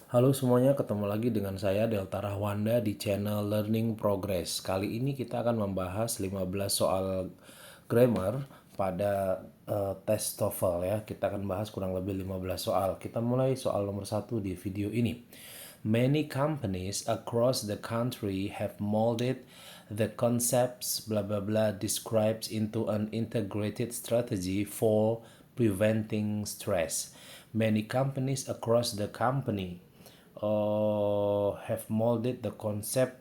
Halo semuanya, ketemu lagi dengan saya Delta Rahwanda di channel Learning Progress. Kali ini kita akan membahas 15 soal grammar pada tes TOEFL ya. Kita akan bahas kurang lebih 15 soal. Kita mulai soal nomor 1 di video ini. Many companies across the country have molded the concepts blah blah blah describes into an integrated strategy for preventing stress. Many companies across the company have molded the concept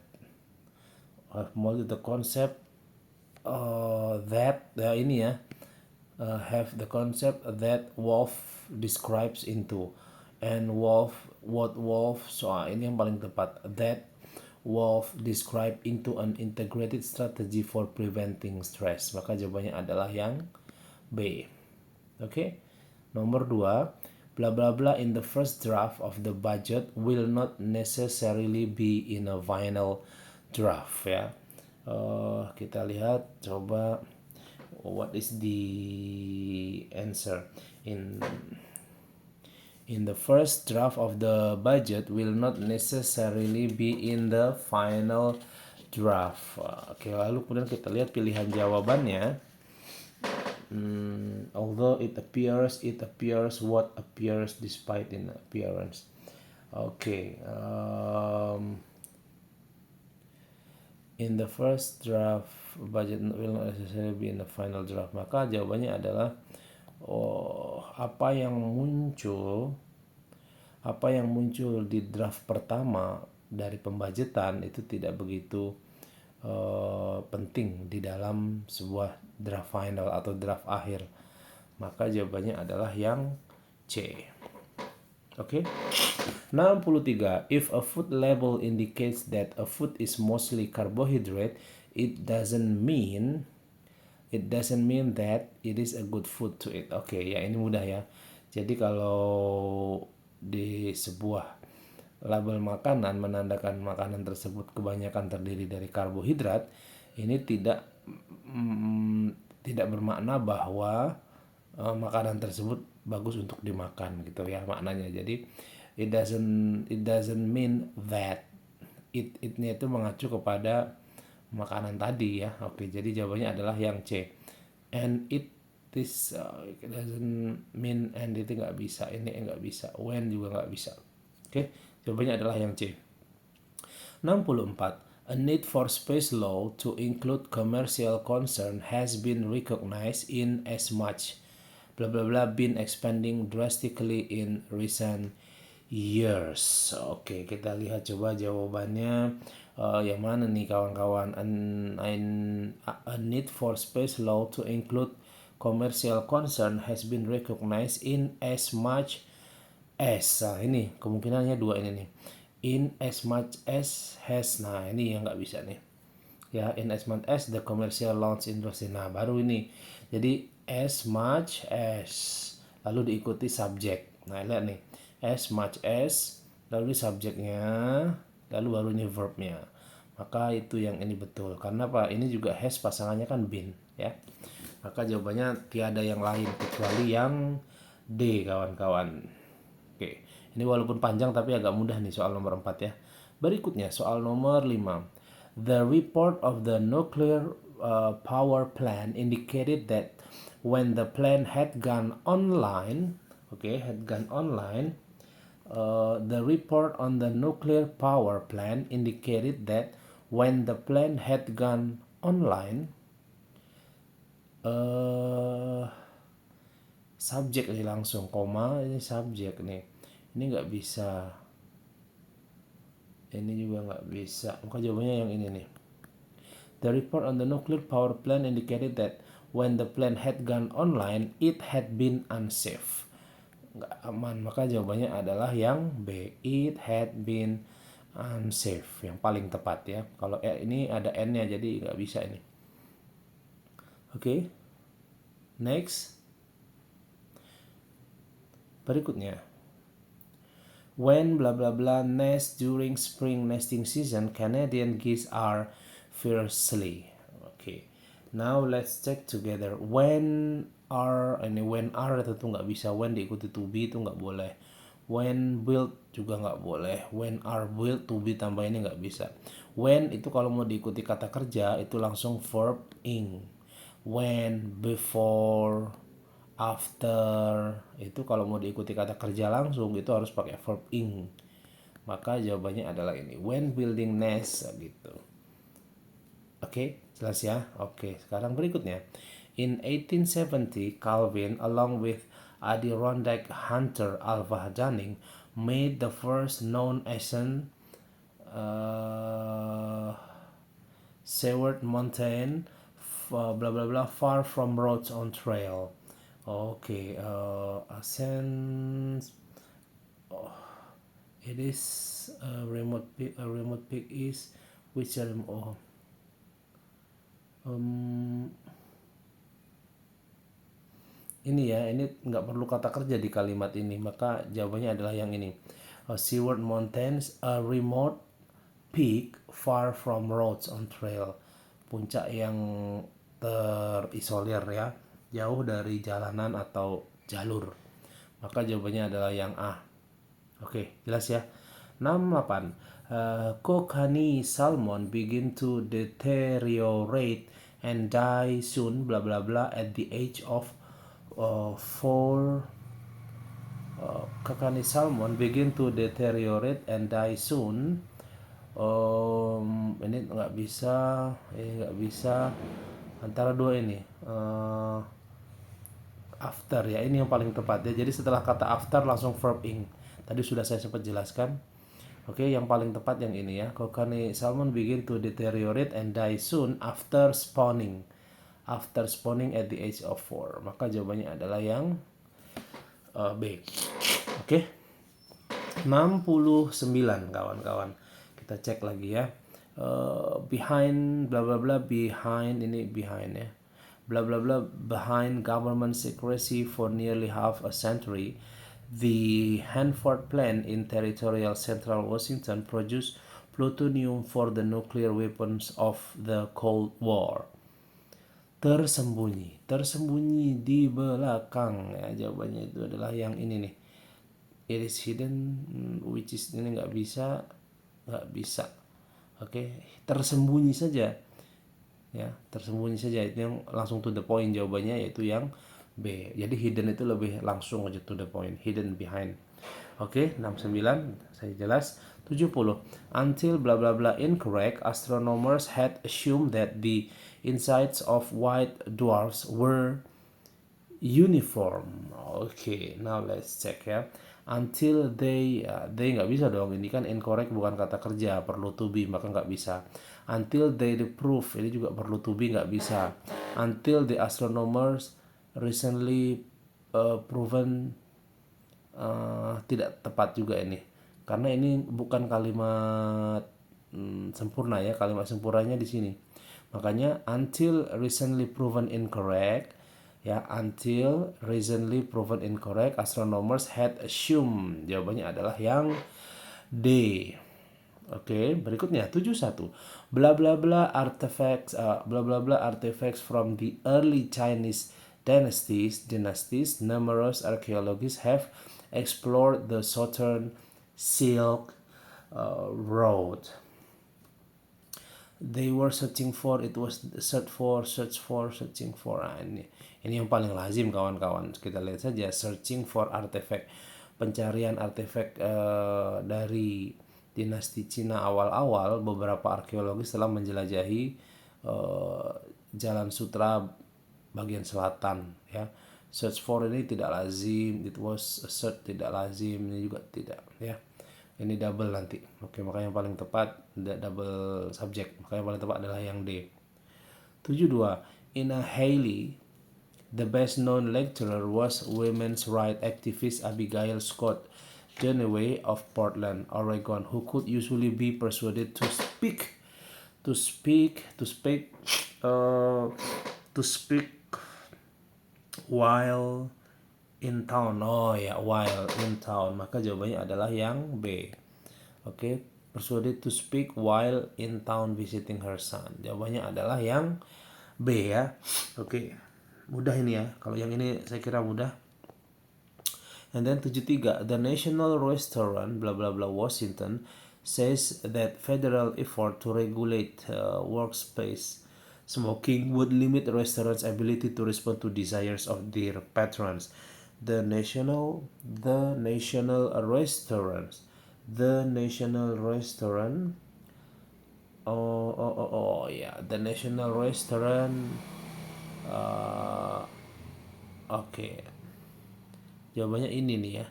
that ini ya have the concept that Wolf describes into and Wolf soal ini yang paling tepat that Wolf describe into an integrated strategy for preventing stress, maka jawabannya adalah yang B. Oke. Nomor 2, bla bla bla in the first draft of the budget will not necessarily be in a final draft ya. Kita lihat coba what is the answer in the first draft of the budget will not necessarily be in the final draft. Oke, lalu kemudian kita lihat pilihan jawabannya. Although it appears what appears despite in appearance. Okay. In the first draft, budget will not necessarily be in the final draft. Maka jawabannya adalah apa yang muncul di draft pertama dari pembajetan itu tidak begitu penting di dalam sebuah draft final atau draft akhir. Maka jawabannya adalah yang C. Oke. 63. If a food label indicates that a food is mostly carbohydrate, it doesn't mean that it is a good food to eat. Oke, ya ini mudah ya. Jadi kalau di sebuah label makanan menandakan makanan tersebut kebanyakan terdiri dari karbohidrat, ini tidak bermakna bahwa makanan tersebut bagus untuk dimakan gitu ya maknanya. Jadi it doesn't mean that itnya itu mengacu kepada makanan tadi ya. Oke, jadi jawabannya adalah yang C. And it doesn't mean and itu nggak bisa, ini nggak bisa, when juga nggak bisa. Oke, jawabannya adalah yang C. 64. A need for space law to include commercial concern has been recognized in as much blah blah blah been expanding drastically in recent years. Oke, kita lihat coba jawabannya yang mana nih kawan-kawan. A need for space law to include commercial concern has been recognized in as much as. Nah, ini kemungkinannya dua ini nih. In as much as has. Nah, ini yang nggak bisa nih. Ya, in as much as the commercial launch industry. Nah, baru ini. Jadi as much as lalu diikuti subjek. Nah, lihat nih. As much as lalu ini subjeknya, lalu baru ini verbnya. Maka itu yang ini betul. Karena apa? Ini juga has pasangannya kan been, ya. Maka jawabannya tiada yang lain kecuali yang D, kawan-kawan. Oke, ini walaupun panjang tapi agak mudah nih soal nomor 4 ya. Berikutnya soal nomor 5. The report of the nuclear power plant indicated that when the plant had gone online, the report on the nuclear power plant indicated that when the plant had gone online, subjek nih langsung koma, ini subjek nih, ini nggak bisa, ini juga nggak bisa, maka jawabannya yang ini nih. The report on the nuclear power plant indicated that when the plant had gone online, it had been unsafe. Nggak aman, maka jawabannya adalah yang B. It had been unsafe, yang paling tepat ya. Kalau ini ada N-nya, jadi nggak bisa ini. Oke. Next. Berikutnya. When blah blah blah nest during spring nesting season, Canadian geese are fiercely. Okay. Now let's check together. When are tentu nggak bisa. When diikuti to be itu nggak boleh. When built juga nggak boleh. When are built, to be tambah ini nggak bisa. When itu kalau mau diikuti kata kerja itu langsung verb ing. When, before, after itu kalau mau diikuti kata kerja langsung itu harus pakai verb ing. Maka jawabannya adalah ini. When building nest gitu. Oke, jelas ya. Oke, sekarang berikutnya. In 1870, Calvin along with Adirondack hunter Alva Dunning made the first known ascent Seward Mountain blah blah blah far from roads on trail. Okay, ascent. It is a remote peak. A remote peak is which ini ya, ini nggak perlu kata kerja di kalimat ini, maka jawabannya adalah yang ini. Seward Mountains, a remote peak far from roads on trail. Puncak yang terisolir ya, jauh dari jalanan atau jalur. Maka jawabannya adalah yang A. Oke, jelas ya. 68. Kokanee salmon begin to deteriorate and die soon blah blah blah at the age of 4. Kokanee salmon begin to deteriorate and die soon. Ini nggak bisa, ini nggak bisa. Antara dua ini. After ya, ini yang paling tepat ya. Jadi setelah kata after langsung verb ing. Tadi sudah saya sempat jelaskan. Oke, yang paling tepat yang ini ya. Kokanee salmon begin to deteriorate and die soon after spawning. After spawning at the age of 4. Maka jawabannya adalah yang B. Oke. 69 kawan-kawan. Kita cek lagi ya. Behind bla bla bla, behind ini behind ya. Blah blah blah, behind government secrecy for nearly half a century, the Hanford plant in territorial central Washington produced plutonium for the nuclear weapons of the Cold War. Tersembunyi di belakang ya, jawabannya itu adalah yang ini nih. It is hidden, which is ini nggak bisa. Oke, tersembunyi saja. Ya, tersembunyi saja, itu yang langsung to the point jawabannya, yaitu yang B. Jadi hidden itu lebih langsung aja to the point, hidden behind. Oke, 69 saya jelas. 70. Until blah blah blah incorrect, astronomers had assumed that the insides of white dwarfs were uniform. Oke, now let's check ya. Until they nggak bisa dong, ini kan incorrect bukan kata kerja, perlu to be, maka nggak bisa. Until they prove, ini juga perlu to be, nggak bisa. Until the astronomers recently proven, tidak tepat juga ini, karena ini bukan kalimat sempurna ya, kalimat sempurnanya di sini. Makanya until recently proven incorrect ya, until recently proven incorrect, astronomers had assumed. Jawabannya adalah yang D. Oke, berikutnya 71. Bla bla bla artifacts from the early Chinese dynasties, numerous archaeologists have explored the southern Silk Road. They were searching for, it was searching for. Ini yang paling lazim kawan-kawan. Kita lihat saja, searching for artifact, pencarian artefak dari dinasti Cina awal-awal. Beberapa arkeologis telah menjelajahi Jalan Sutra bagian selatan ya. Search for ini tidak lazim, it was a search tidak lazim, ini juga tidak ya. Ini double nanti. Oke, maka yang paling tepat double subject. Maka yang paling tepat adalah yang D. 72. Ina Haley, the best known lecturer was women's rights activist Abigail Scott Janeway of Portland, Oregon, who could usually be persuaded to speak while in town. Oh ya, while in town. Maka jawabannya adalah yang B. Oke, persuaded to speak while in town visiting her son. Jawabannya adalah yang B ya. Oke, mudah ini ya. Kalau yang ini saya kira mudah. And then 73, the National Restaurant blah blah blah Washington says that federal effort to regulate workspace smoking would limit restaurants' ability to respond to desires of their patrons. The national restaurant yeah, the national restaurant uh, oke, jawabannya ini nih ya.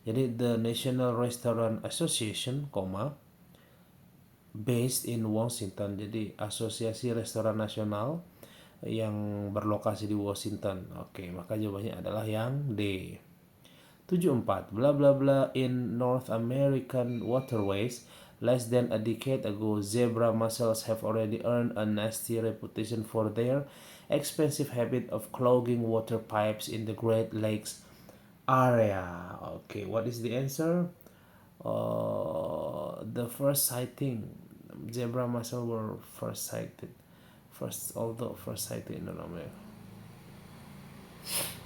Jadi the National Restaurant Association, based in Washington. Jadi asosiasi restoran nasional yang berlokasi di Washington. Oke, maka jawabannya adalah yang D. 74, bla bla bla in North American waterways. Less than a decade ago, zebra mussels have already earned a nasty reputation for their expensive habit of clogging water pipes in the Great Lakes area. Okay, what is the answer? The first sighting, zebra mussel were first sighted. First sighted in America.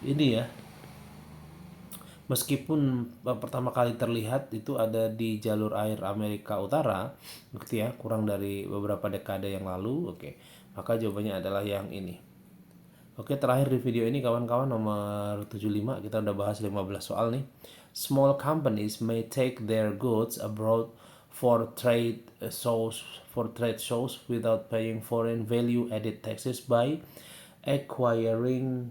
Ini ya, meskipun pertama kali terlihat itu ada di jalur air Amerika Utara, gitu ya, kurang dari beberapa dekade yang lalu. Oke, maka jawabannya adalah yang ini. Oke, terakhir di video ini kawan-kawan, nomor 75, kita udah bahas 15 soal nih. Small companies may take their goods abroad for trade shows without paying foreign value added taxes by acquiring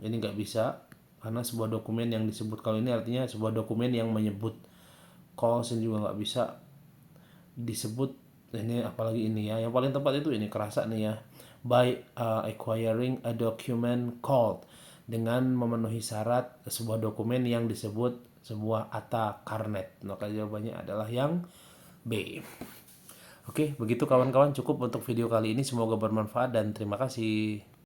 ini nggak bisa karena sebuah dokumen yang disebut, kalau ini artinya sebuah dokumen yang menyebut, cause juga nggak bisa disebut. Ini apalagi ini ya, yang paling tepat itu ini, kerasa nih ya, by acquiring a document called, dengan memenuhi syarat sebuah dokumen yang disebut sebuah akta karnet. Maka jawabannya adalah yang B. Oke, begitu kawan-kawan, cukup untuk video kali ini, semoga bermanfaat dan terima kasih.